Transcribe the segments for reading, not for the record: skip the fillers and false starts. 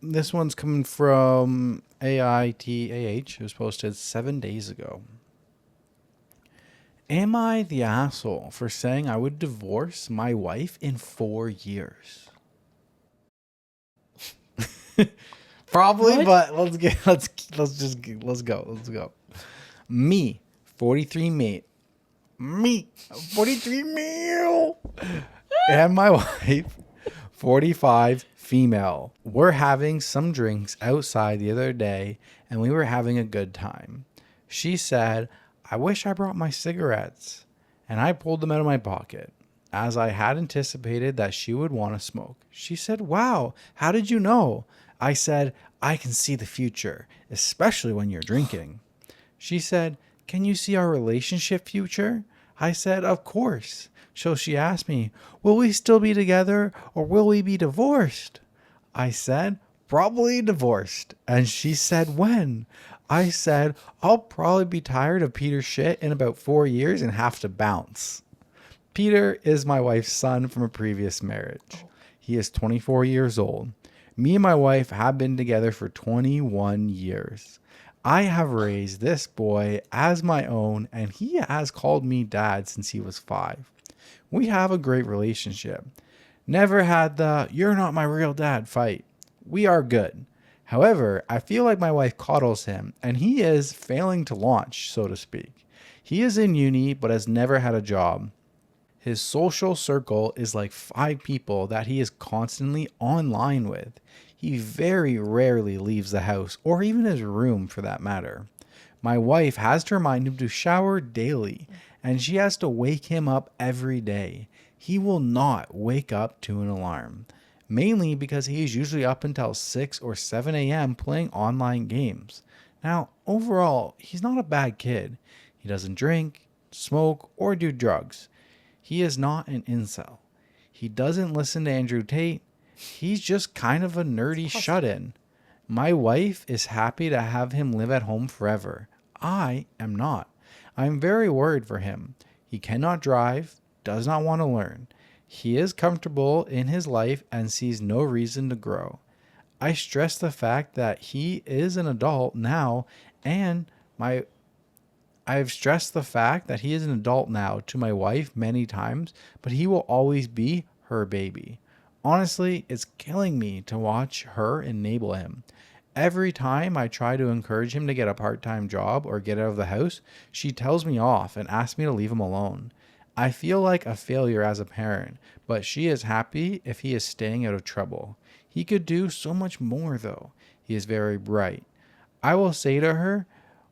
This one's coming from AITAH. It was posted 7 days ago. Am I the asshole for saying I would divorce my wife in 4 years? Probably, What? but let's go. Me, 43 mate. Me, 43 male. And my wife, 45 female. We're having some drinks outside the other day and we were having a good time. She said, I wish I brought my cigarettes. And I pulled them out of my pocket, as I had anticipated that she would want to smoke. She said, wow, how did you know? I said, I can see the future, especially when you're drinking. She said, can you see our relationship future? I said, of course. So she asked me, will we still be together or will we be divorced? I said, probably divorced. And she said, when? I said, I'll probably be tired of Peter's shit in about 4 years and have to bounce. Peter is my wife's son from a previous marriage. He is 24 years old. Me and my wife have been together for 21 years. I have raised this boy as my own, and he has called me dad since he was 5. We have a great relationship. Never had the "you're not my real dad" fight. We are good. However, I feel like my wife coddles him, and he is failing to launch, so to speak. He is in uni, but has never had a job. His social circle is like 5 people that he is constantly online with. He very rarely leaves the house, or even his room for that matter. My wife has to remind him to shower daily, and she has to wake him up every day. He will not wake up to an alarm, mainly because he is usually up until 6 or 7 a.m. playing online games. Now, overall, he's not a bad kid. He doesn't drink, smoke, or do drugs. He is not an incel. He doesn't listen to Andrew Tate. He's just kind of a nerdy shut-in. My wife is happy to have him live at home forever. I am not. I'm very worried for him. He cannot drive, does not want to learn. He is comfortable in his life and sees no reason to grow. I stress the fact that he is an adult now, and I've stressed the fact that he is an adult now to my wife many times, but he will always be her baby. Honestly, it's killing me to watch her enable him. Every time I try to encourage him to get a part-time job or get out of the house, she tells me off and asks me to leave him alone. I feel like a failure as a parent, but she is happy if he is staying out of trouble. He could do so much more though. He is very bright. I will say to her,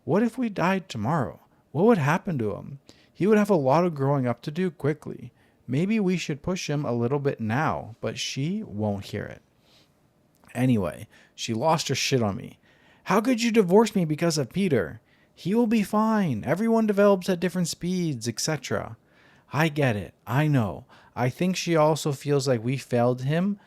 what if we died tomorrow? What would happen to him? He would have a lot of growing up to do quickly. Maybe we should push him a little bit now, but she won't hear it. Anyway, she lost her shit on me. How could you divorce me because of Peter? He will be fine. Everyone develops at different speeds, etc. I get it. I know. I think she also feels like we failed him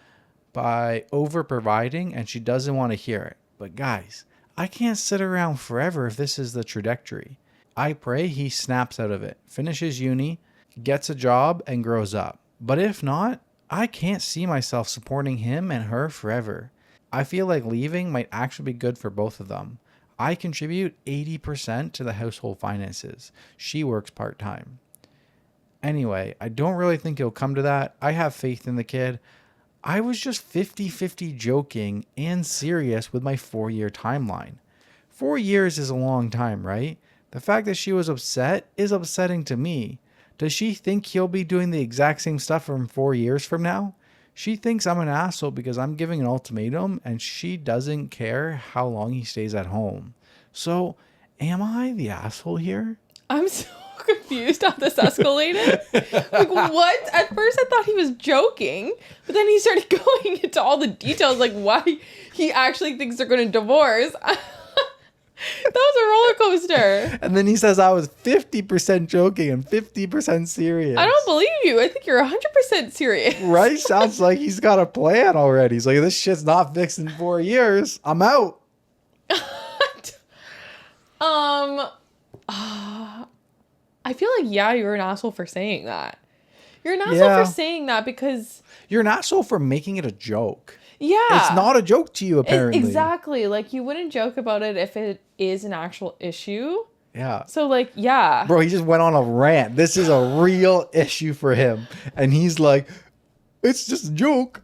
by over providing and she doesn't want to hear it. But guys, I can't sit around forever if this is the trajectory. I pray he snaps out of it, finishes uni, gets a job, and grows up. But if not, I can't see myself supporting him and her forever. I feel like leaving might actually be good for both of them. I contribute 80% to the household finances. She works part-time. Anyway, I don't really think it'll come to that. I have faith in the kid. I was just 50-50 joking and serious with my 4-year timeline. 4 years is a long time, right? The fact that she was upset is upsetting to me. Does she think he'll be doing the exact same stuff from 4 years from now? She thinks I'm an asshole because I'm giving an ultimatum and she doesn't care how long he stays at home. So, am I the asshole here? I'm so confused how this escalated. Like, what? At first I thought he was joking, but then he started going into all the details, like why he actually thinks they're going to divorce. That was a roller coaster. And then he says I was 50% joking and 50% serious. I don't believe you. I think you're 100% serious. Right? Sounds like he's got a plan already. He's like, this shit's not fixed in 4 years. I'm out. I feel like, yeah, you're an asshole for saying that. You're an asshole for saying that because... You're an asshole for making it a joke. Yeah. It's not a joke to you, apparently. Exactly. Like, you wouldn't joke about it if it is an actual issue. Yeah. So, like, yeah. Bro, he just went on a rant. This is a real issue for him. And he's like, it's just a joke.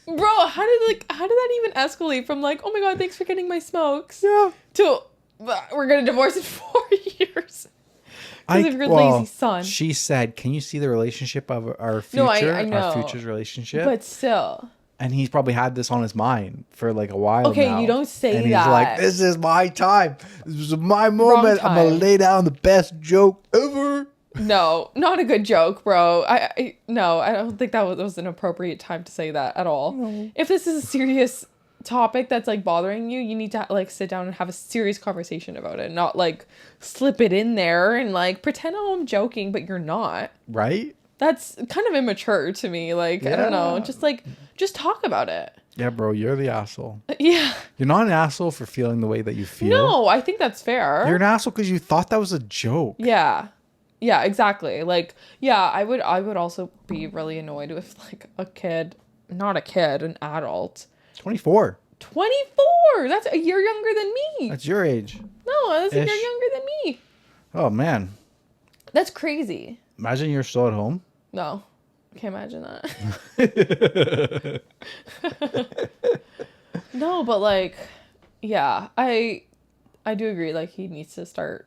Bro, how did that even escalate from like, oh my god, thanks for getting my smokes, Yeah. to we're gonna divorce in 4 years because of your lazy son. She said, can you see the relationship of our future? No, I know. Our future's relationship? But still. And he's probably had this on his mind for like a while Okay, now. you don't say and that. He's like, this is my time. This is my moment. I'm going to time. lay down the best joke ever. No, not a good joke, bro. No, I don't think that was an appropriate time to say that at all. No. If this is a serious topic that's like bothering you, you need to like sit down and have a serious conversation about it, not like slip it in there and like pretend, oh, I'm joking, but you're not. Right? That's kind of immature to me. Like, I don't know. Just talk about it. Yeah, bro, you're the asshole. Yeah. You're not an asshole for feeling the way that you feel. No, I think that's fair. You're an asshole because you thought that was a joke. Yeah. Yeah, exactly. Like, yeah, I would also be really annoyed if like an adult. 24. 24! That's a year younger than me. That's your age. No, that's a Ish. year younger than me. Oh, man. That's crazy. Imagine you're still at home. No. I can't imagine that. No, but like, yeah, I do agree. Like, he needs to start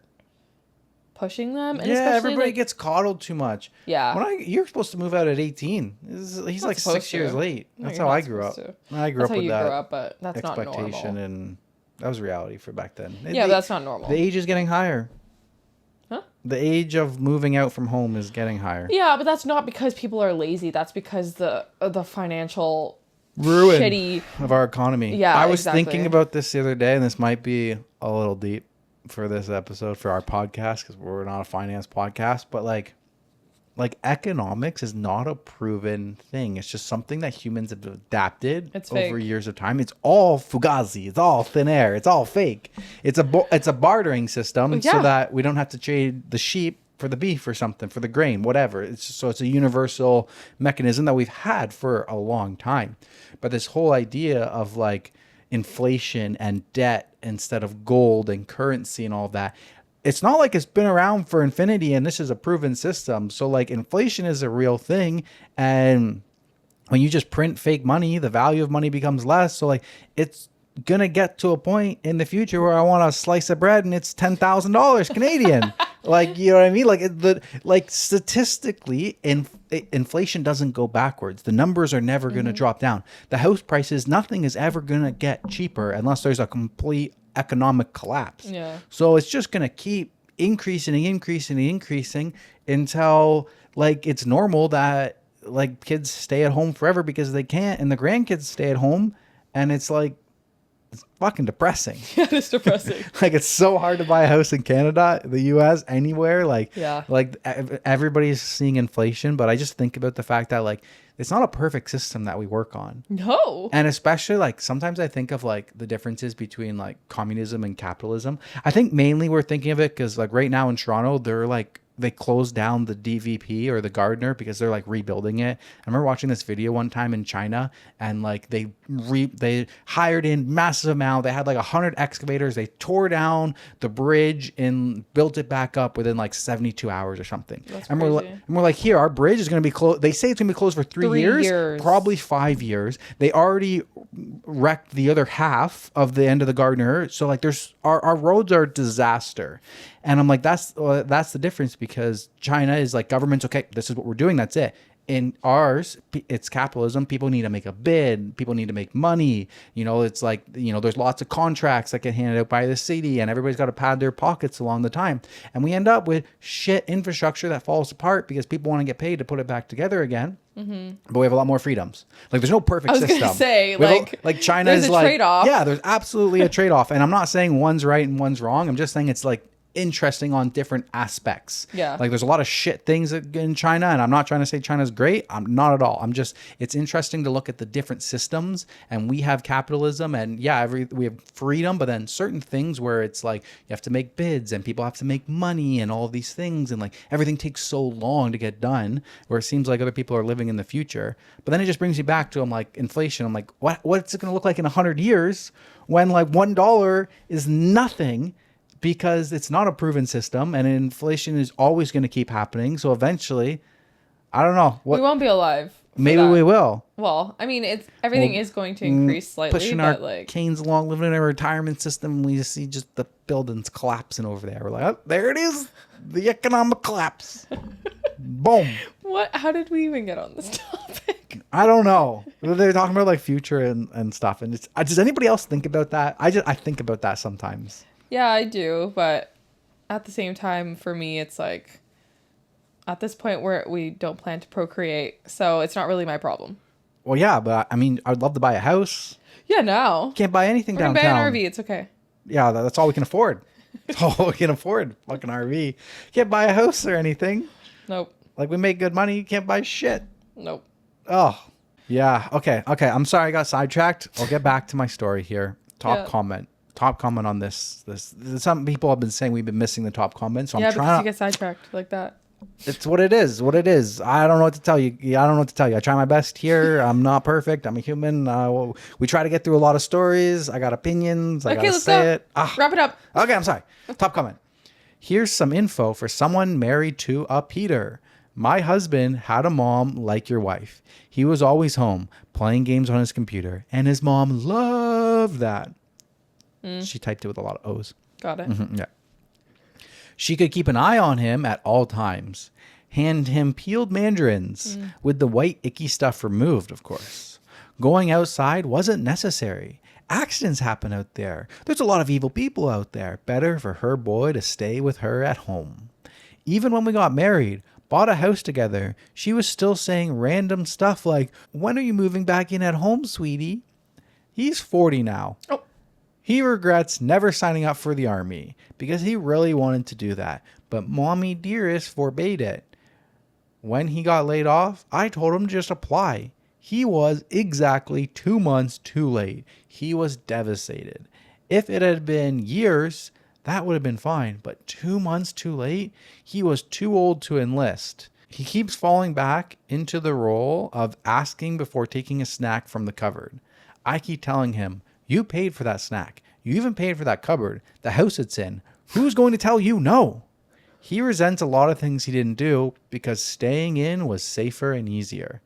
pushing them. And yeah, especially, everybody like, gets coddled too much. Yeah. You're supposed to move out at 18. He's like 6 years late. No, That's you're how not I grew up. supposed I grew That's up how with you that grew up, but that's not expectation, normal. and that was reality for back then. Yeah, but that's not normal. The age is getting higher. Huh? The age of moving out from home is getting higher. Yeah, but that's not because people are lazy. That's because the financial Ruin shitty of our economy. Yeah, I was exactly. thinking about this the other day, and this might be a little deep for this episode for our podcast because we're not a finance podcast, but like economics is not a proven thing. It's just something that humans have adapted over years of time. It's all fugazi. It's all thin air. It's all fake. It's a bartering system so that we don't have to trade the sheep for the beef or something, for the grain, whatever. It's a universal mechanism that we've had for a long time. But this whole idea of like inflation and debt instead of gold and currency and all that, it's not like it's been around for infinity and this is a proven system. So like inflation is a real thing. And when you just print fake money, the value of money becomes less. So like it's going to get to a point in the future where I want a slice of bread and it's $10,000 Canadian. Like, you know what I mean? Like statistically, inflation doesn't go backwards. The numbers are never going to drop down. The house prices, nothing is ever going to get cheaper unless there's a complete economic collapse. Yeah. So it's just going to keep increasing until like it's normal that like kids stay at home forever because they can't, and the grandkids stay at home, and it's like, it's fucking depressing. Yeah, it's depressing. Like it's so hard to buy a house in Canada, the US, anywhere. Like, yeah, like everybody's seeing inflation, but I just think about the fact that like it's not a perfect system that we work on. No. And especially like sometimes I think of like the differences between like communism and capitalism. I think mainly we're thinking of it because like right now in Toronto, they closed down the DVP or the Gardner because they're like rebuilding it. I remember watching this video one time in China, and like they hired in massive amount. They had like 100 excavators. They tore down the bridge and built it back up within like 72 hours or something. That's and crazy. we're like, here, our bridge is going to be closed. They say it's going to be closed for 3 years, probably 5 years. They already wrecked the other half of the end of the Gardner. So like our roads are a disaster. And I'm like, that's the difference, because China is like, government's okay, this is what we're doing, that's it. In ours, it's capitalism. People need to make a bid. People need to make money. You know, it's like, you know, there's lots of contracts that get handed out by the city, and everybody's got to pad their pockets along the time. And we end up with shit infrastructure that falls apart because people want to get paid to put it back together again. Mm-hmm. But we have a lot more freedoms. Like, there's no perfect system. I was going to say, like China there's is a like, trade-off. yeah, there's absolutely a trade-off. And I'm not saying one's right and one's wrong. I'm just saying it's like, interesting on different aspects. Yeah. Like there's a lot of shit things in China, and I'm not trying to say China's great. I'm not at all. It's interesting to look at the different systems, and we have capitalism, and we have freedom, but then certain things where it's like you have to make bids and people have to make money and all of these things, and like everything takes so long to get done, where it seems like other people are living in the future. But then it just brings you back to, I'm like, inflation. I'm like, what's it going to look like in 100 years when like $1 is nothing? Because it's not a proven system, and inflation is always going to keep happening. So eventually, I don't know. We won't be alive. Maybe we will. Well, I mean, everything is going to increase slightly, pushing but our canes along, living in a retirement system. We just see just the buildings collapsing over there. We're like, oh, there it is, the economic collapse. Boom. What? How did we even get on this topic? I don't know. They're talking about like future and stuff. And does anybody else think about that? I think about that sometimes. Yeah, I do, but at the same time, for me, it's like at this point where we don't plan to procreate, so it's not really my problem. Well, yeah, but I mean, I'd love to buy a house. Yeah, no. Can't buy anything We're gonna downtown. buy an RV, it's okay. Yeah, that's all we can afford. That's all we can afford. Fucking RV. Can't buy a house or anything. Nope. Like, we make good money. You can't buy shit. Nope. Oh, yeah. Okay. I'm sorry I got sidetracked. I'll get back to my story here. Top comment on this. Some people have been saying we've been missing the top comment, so I'm trying because you get sidetracked like that. It's what it is. I don't know what to tell you. I try my best here. I'm not perfect. I'm a human. We try to get through a lot of stories. I got opinions. I gotta say it. Wrap it up. Okay, I'm sorry. Top comment. Here's some info for someone married to a Peter. My husband had a mom like your wife. He was always home playing games on his computer, and his mom loved that. She typed it with a lot of O's. Got it. Yeah. She could keep an eye on him at all times. Hand him peeled mandarins with the white icky stuff removed, of course. Going outside wasn't necessary. Accidents happen out there. There's a lot of evil people out there. Better for her boy to stay with her at home. Even when we got married, bought a house together, she was still saying random stuff like, "When are you moving back in at home, sweetie?" He's 40 now. Oh. He regrets never signing up for the army because he really wanted to do that, but mommy dearest forbade it. When he got laid off, I told him to just apply. He was exactly 2 months too late. He was devastated. If it had been years, that would have been fine, but 2 months too late? He was too old to enlist. He keeps falling back into the role of asking before taking a snack from the cupboard. I keep telling him, you paid for that snack. You even paid for that cupboard, the house it's in. Who's going to tell you no? He resents a lot of things he didn't do because staying in was safer and easier.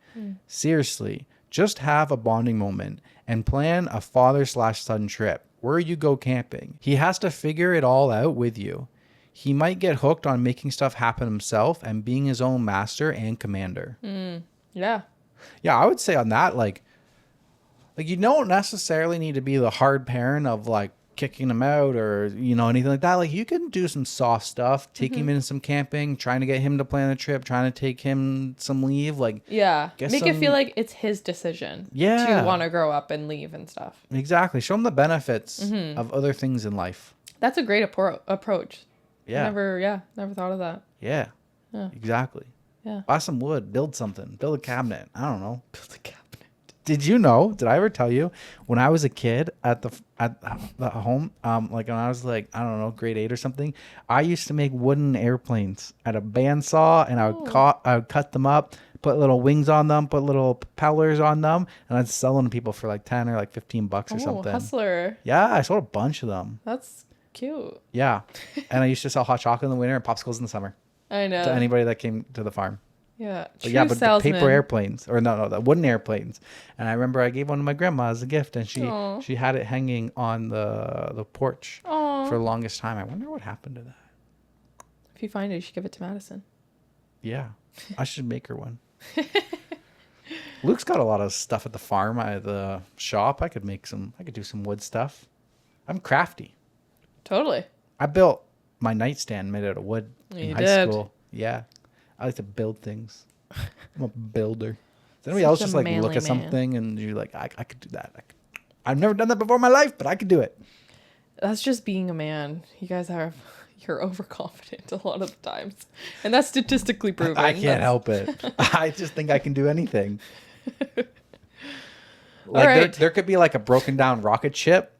Seriously, just have a bonding moment and plan a father/son trip where you go camping. He has to figure it all out with you. He might get hooked on making stuff happen himself and being his own master and commander. Yeah. Yeah, I would say on that, like you don't necessarily need to be the hard parent of like kicking him out or, anything like that. Like you can do some soft stuff, take him in some camping, trying to get him to plan a trip, trying to take him some leave. Like, yeah. Make it feel like it's his decision to want to grow up and leave and stuff. Exactly. Show him the benefits of other things in life. That's a great approach. Yeah. Never thought of that. Yeah. Exactly. Yeah. Buy some wood, build something, build a cabinet. I don't know. Build a cabinet. Did I ever tell you when I was a kid at the home, like when I was like, I don't know, grade 8 or something, I used to make wooden airplanes at a bandsaw, and I would cut them up, put little wings on them, put little propellers on them, and I'd sell them to people for like 10 or like $15 or something. Hustler. Yeah, I sold a bunch of them. That's cute. Yeah. And I used to sell hot chocolate in the winter and popsicles in the summer. I know. To anybody that came to the farm. Yeah. But the paper airplanes, or no, the wooden airplanes. And I remember I gave one to my grandma as a gift, and she had it hanging on the porch for the longest time. I wonder what happened to that. If you find it, you should give it to Madison. Yeah, I should make her one. Luke's got a lot of stuff at the farm, at the shop. I could do some wood stuff. I'm crafty. Totally. I built my nightstand made out of wood in high school. Yeah. I like to build things. I'm a builder. Does anybody else just like look at something and you're like, I could do that. I've never done that before in my life, but I could do it. That's just being a man. You guys You're overconfident a lot of the times. And that's statistically proven. I can't help it. I just think I can do anything. Like right. there could be like a broken down rocket ship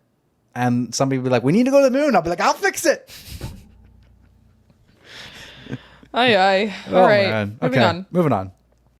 and somebody would be like, we need to go to the moon. I'll be like, I'll fix it. Aye. All right. Moving on. Moving on.